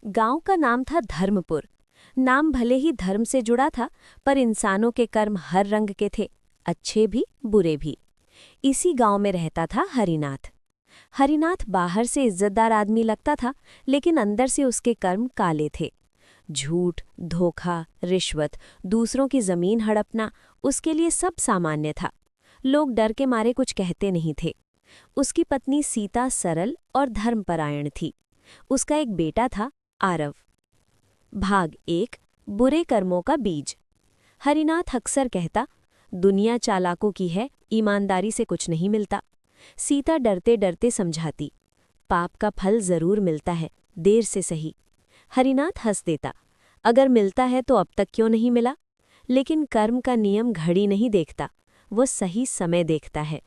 गांव का नाम था धर्मपुर। नाम भले ही धर्म से जुड़ा था, पर इंसानों के कर्म हर रंग के थे, अच्छे भी बुरे भी। इसी गांव में रहता था हरिनाथ। हरिनाथ बाहर से इज्जतदार आदमी लगता था, लेकिन अंदर से उसके कर्म काले थे। झूठ, धोखा, रिश्वत, दूसरों की जमीन हड़पना उसके लिए सब सामान्य था। लोग डर के मारे कुछ कहते नहीं थे। उसकी पत्नी सीता सरल और धर्मपरायण थी। उसका एक बेटा था, आरव। भाग 1। बुरे कर्मों का बीज। हरिनाथ अक्सर कहता, दुनिया चालाकों की है, ईमानदारी से कुछ नहीं मिलता। सीता डरते डरते समझाती, पाप का फल जरूर मिलता है, देर से सही। हरिनाथ हंस देता, अगर मिलता है तो अब तक क्यों नहीं मिला। लेकिन कर्म का नियम घड़ी नहीं देखता, वो सही समय देखता है।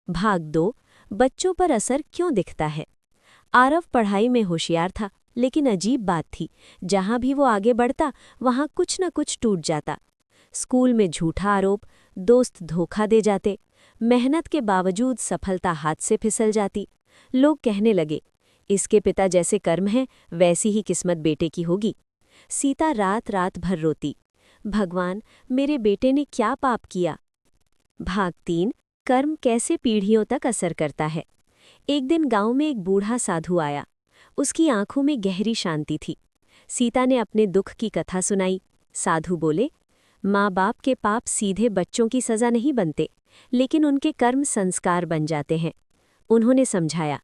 भाग 2। बच्चों पर असर क्यों दिखता है। आरव पढ़ाई में होशियार था, लेकिन अजीब बात थी, जहां भी वो आगे बढ़ता वहां कुछ न कुछ टूट जाता। स्कूल में झूठा आरोप, दोस्त धोखा दे जाते, मेहनत के बावजूद सफलता हाथ से फिसल जाती। लोग कहने लगे, इसके पिता जैसे कर्म हैं वैसी ही किस्मत बेटे की होगी। सीता रात रात भर रोती, भगवान मेरे बेटे ने क्या पाप किया। भाग 3। कर्म कैसे पीढ़ियों तक असर करता है। एक दिन गांव में एक बूढ़ा साधु आया। उसकी आंखों में गहरी शांति थी। सीता ने अपने दुख की कथा सुनाई। साधु बोले, माँ बाप के पाप सीधे बच्चों की सजा नहीं बनते, लेकिन उनके कर्म संस्कार बन जाते हैं। उन्होंने समझाया,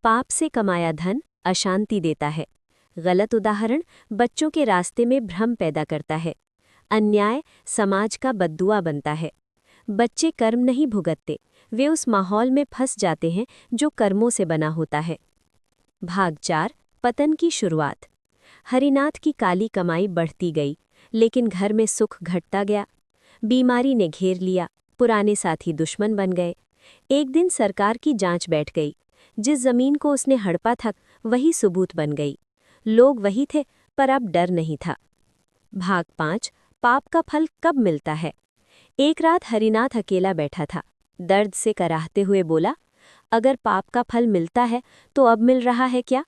पाप से कमाया धन अशांति देता है। गलत उदाहरण बच्चों के रास्ते में भ्रम पैदा करता है। अन्याय समाज का बद्दुआ बनता है। बच्चे कर्म नहीं भुगतते, वे उस माहौल में फंस जाते हैं जो कर्मों से बना होता है। भाग 4। पतन की शुरुआत। हरिनाथ की काली कमाई बढ़ती गई, लेकिन घर में सुख घटता गया। बीमारी ने घेर लिया, पुराने साथी दुश्मन बन गए। एक दिन सरकार की जांच बैठ गई। जिस जमीन को उसने हड़पा था वही सबूत बन गई। लोग वही थे, पर अब डर नहीं था। भाग 5। पाप का फल कब मिलता है। एक रात हरिनाथ अकेला बैठा था। दर्द से कराहते हुए बोला, अगर पाप का फल मिलता है तो अब मिल रहा है क्या।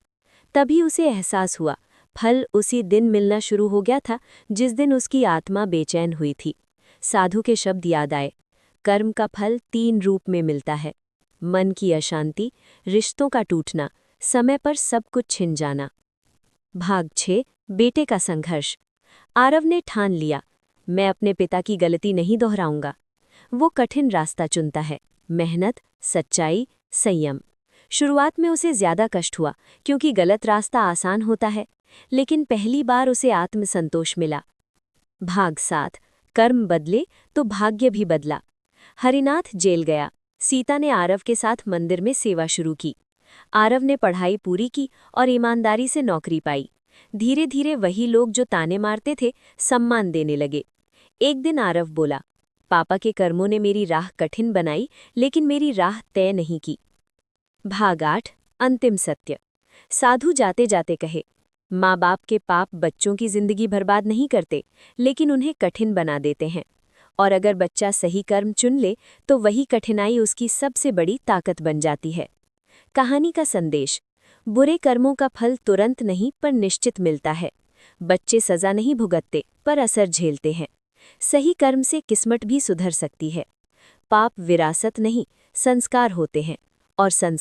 तभी उसे एहसास हुआ, फल उसी दिन मिलना शुरू हो गया था जिस दिन उसकी आत्मा बेचैन हुई थी। साधु के शब्द याद आए, कर्म का फल 3 रूप में मिलता है। मन की अशांति, रिश्तों का टूटना, समय पर सब कुछ छिन जाना। भाग 6। बेटे का संघर्ष। आरव ने ठान लिया, मैं अपने पिता की गलती नहीं दोहराऊंगा। वो कठिन रास्ता चुनता है, मेहनत, सच्चाई, संयम। शुरुआत में उसे ज्यादा कष्ट हुआ, क्योंकि गलत रास्ता आसान होता है, लेकिन पहली बार उसे आत्मसंतोष मिला। भाग 7। कर्म बदले तो भाग्य भी बदला। हरिनाथ जेल गया। सीता ने आरव के साथ मंदिर में सेवा शुरू की। आरव ने पढ़ाई पूरी की और ईमानदारी से नौकरी पाई। धीरे धीरे वही लोग जो ताने मारते थे सम्मान देने लगे। एक दिन आरव बोला, पापा के कर्मों ने मेरी राह कठिन बनाई, लेकिन मेरी राह तय नहीं की। भाग 8। अंतिम सत्य। साधु जाते जाते कहे, माँ बाप के पाप बच्चों की जिंदगी बर्बाद नहीं करते, लेकिन उन्हें कठिन बना देते हैं। और अगर बच्चा सही कर्म चुन ले तो वही कठिनाई उसकी सबसे बड़ी ताकत बन जाती है। कहानी का संदेश, बुरे कर्मों का फल तुरंत नहीं पर निश्चित मिलता है। बच्चे सजा नहीं भुगतते पर असर झेलते हैं। सही कर्म से किस्मत भी सुधर सकती है। पाप विरासत नहीं, संस्कार होते हैं, और संस्कार